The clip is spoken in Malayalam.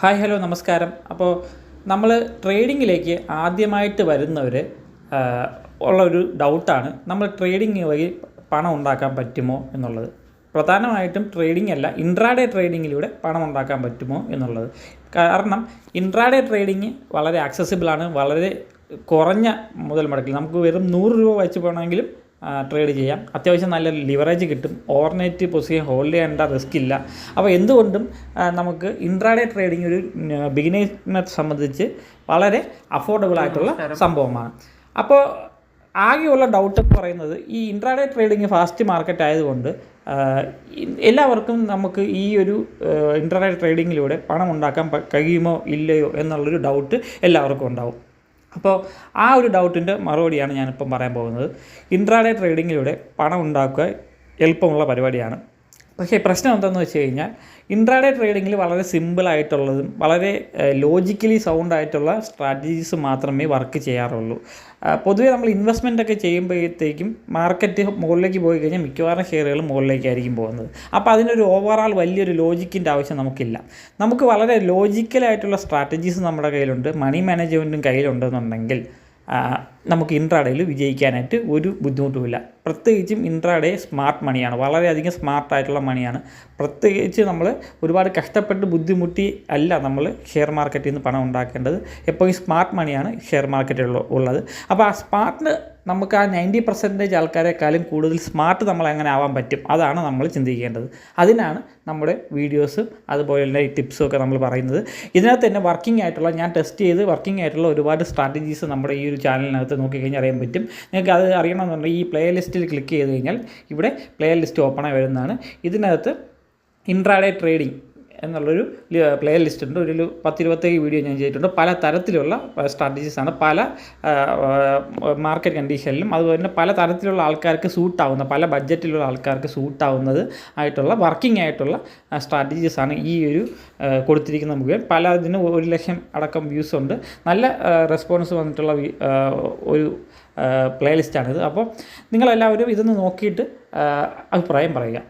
ഹായ് ഹലോ നമസ്കാരം. അപ്പോൾ നമ്മൾ ട്രേഡിങ്ങിലേക്ക് ആദ്യമായിട്ട് വരുന്നവർ ഉള്ളൊരു ഡൗട്ടാണ് നമ്മൾ ട്രേഡിങ് വഴി പണം ഉണ്ടാക്കാൻ പറ്റുമോ എന്നുള്ളത്. പ്രധാനമായിട്ടും ട്രേഡിംഗ് അല്ല, ഇൻട്രാഡേ ട്രേഡിങ്ങിലൂടെ പണം ഉണ്ടാക്കാൻ പറ്റുമോ എന്നുള്ളത്. കാരണം ഇൻട്രാഡേ ട്രേഡിങ് വളരെ ആക്സസിബിളാണ്, വളരെ കുറഞ്ഞ മുതൽ മുടക്കിൽ നമുക്ക് വെറും 100 രൂപ വെച്ച് പോകണമെങ്കിലും ട്രേഡ് ചെയ്യാം. അത്യാവശ്യം നല്ല ലിവറേജ് കിട്ടും. ഓവർനൈറ്റ് പൊസിഷൻ ഹോൾഡ് ചെയ്യേണ്ട റിസ്ക് ഇല്ല. അപ്പോൾ എന്തുകൊണ്ടും നമുക്ക് ഇൻട്രാഡേ ട്രേഡിംഗ് ഒരു ബിഗിനേഴ്സിനെ സംബന്ധിച്ച് വളരെ അഫോർഡബിൾ ആയിട്ടുള്ള സംഭവമാണ്. അപ്പോൾ ആകെയുള്ള ഡൗട്ട് പറയുന്നത് ഈ ഇൻട്രാഡേ ട്രേഡിങ് ഫാസ്റ്റ് മാർക്കറ്റ് ആയതുകൊണ്ട് എല്ലാവർക്കും നമുക്ക് ഈ ഒരു ഇൻട്രാഡേ ട്രേഡിങ്ങിലൂടെ പണം ഉണ്ടാക്കാൻ കഴിയുമോ ഇല്ലയോ എന്നുള്ളൊരു ഡൗട്ട് എല്ലാവർക്കും ഉണ്ടാവും. അപ്പോൾ ആ ഒരു ഡൗട്ടിൻ്റെ മറുപടിയാണ് ഞാനിപ്പം പറയാൻ പോകുന്നത്. ഇൻട്രാഡേ ട്രേഡിങ്ങിലൂടെ പണം ഉണ്ടാക്കുക എളുപ്പമുള്ള പരിപാടിയാണ്. പക്ഷേ പ്രശ്നം എന്താണെന്ന് വെച്ച് കഴിഞ്ഞാൽ ഇൻട്രാഡേ ട്രേഡിങ്ങിൽ വളരെ സിമ്പിളായിട്ടുള്ളതും വളരെ ലോജിക്കലി സൗണ്ട് ആയിട്ടുള്ള സ്ട്രാറ്റജീസ് മാത്രമേ വർക്ക് ചെയ്യാറുള്ളൂ. പൊതുവേ നമ്മൾ ഇൻവെസ്റ്റ്മെൻറ്റൊക്കെ ചെയ്യുമ്പോഴത്തേക്കും മാർക്കറ്റ് മുകളിലേക്ക് പോയി കഴിഞ്ഞാൽ മിക്കവാറും ഷെയറുകൾ മുകളിലേക്കായിരിക്കും പോകുന്നത്. അപ്പോൾ അതിനൊരു ഓവറാൾ വലിയൊരു ലോജിക്കിൻ്റെ ആവശ്യം നമുക്കില്ല. നമുക്ക് വളരെ ലോജിക്കലായിട്ടുള്ള സ്ട്രാറ്റജീസ് നമ്മുടെ കയ്യിലുണ്ട്, മണി മാനേജ്മെൻറ്റും കയ്യിലുണ്ടെന്നുണ്ടെങ്കിൽ നമുക്ക് ഇൻട്രാഡേയിൽ വിജയിക്കാനായിട്ട് ഒരു ബുദ്ധിമുട്ടുമില്ല. പ്രത്യേകിച്ചും ഇൻട്രാഡേ സ്മാർട്ട് മണിയാണ്, വളരെയധികം സ്മാർട്ടായിട്ടുള്ള മണിയാണ്. പ്രത്യേകിച്ച് നമ്മൾ ഒരുപാട് കഷ്ടപ്പെട്ട് ബുദ്ധിമുട്ടി അല്ല നമ്മൾ ഷെയർ മാർക്കറ്റിൽ നിന്ന് പണം ഉണ്ടാക്കേണ്ടത്. എപ്പോഴും സ്മാർട്ട് മണിയാണ് ഷെയർ മാർക്കറ്റിൽ ഉള്ളത്. അപ്പോൾ ആ സ്മാർട്ട് നമുക്ക് ആ 90% ആൾക്കാരെക്കാളും കൂടുതൽ സ്മാർട്ട് നമ്മൾ എങ്ങനെ ആവാൻ പറ്റും, അതാണ് നമ്മൾ ചിന്തിക്കേണ്ടത്. അതിനാണ് നമ്മുടെ വീഡിയോസും അതുപോലെ തന്നെ ഈ ടിപ്സും ഒക്കെ നമ്മൾ പറയുന്നത്. ഇതിനകത്ത് തന്നെ വർക്കിംഗ് ആയിട്ടുള്ള, ഞാൻ ടെസ്റ്റ് ചെയ്ത് വർക്കിംഗ് ആയിട്ടുള്ള ഒരുപാട് സ്ട്രാറ്റജീസ് നമ്മുടെ ഈ ഒരു ചാനലിനകത്ത് നോക്കിക്കഴിഞ്ഞാൽ അറിയാൻ പറ്റും. നിങ്ങൾക്ക് അത് അറിയണമെന്നുണ്ടെങ്കിൽ ഈ പ്ലേ ലിസ്റ്റിൽ ക്ലിക്ക് ചെയ്ത് കഴിഞ്ഞാൽ ഇവിടെ പ്ലേ ലിസ്റ്റ് ഓപ്പണായി വരുന്നതാണ്. ഇതിനകത്ത് ഇൻട്രാഡേ ട്രേഡിംഗ് എന്നുള്ളൊരു പ്ലേ ലിസ്റ്റ് ഉണ്ട്. ഒരു 10-27 വീഡിയോ ഞാൻ ചെയ്തിട്ടുണ്ട്. പല തരത്തിലുള്ള സ്ട്രാറ്റജീസാണ്, പല മാർക്കറ്റ് കണ്ടീഷനിലും അതുപോലെ തന്നെ പല തരത്തിലുള്ള ആൾക്കാർക്ക് സൂട്ടാവുന്ന, പല ബഡ്ജറ്റിലുള്ള ആൾക്കാർക്ക് സൂട്ടാവുന്നത് ആയിട്ടുള്ള വർക്കിംഗ് ആയിട്ടുള്ള സ്ട്രാറ്റജീസാണ് ഈ ഒരു കൊടുത്തിരിക്കുന്ന മുഴുവൻ. പല ഇതിന് 1 ലക്ഷം അടക്കം വ്യൂസ് ഉണ്ട്. നല്ല റെസ്പോൺസ് വന്നിട്ടുള്ള ഒരു പ്ലേ ലിസ്റ്റാണിത്. അപ്പോൾ നിങ്ങളെല്ലാവരും ഇതൊന്ന് നോക്കിയിട്ട് അഭിപ്രായം പറയുക.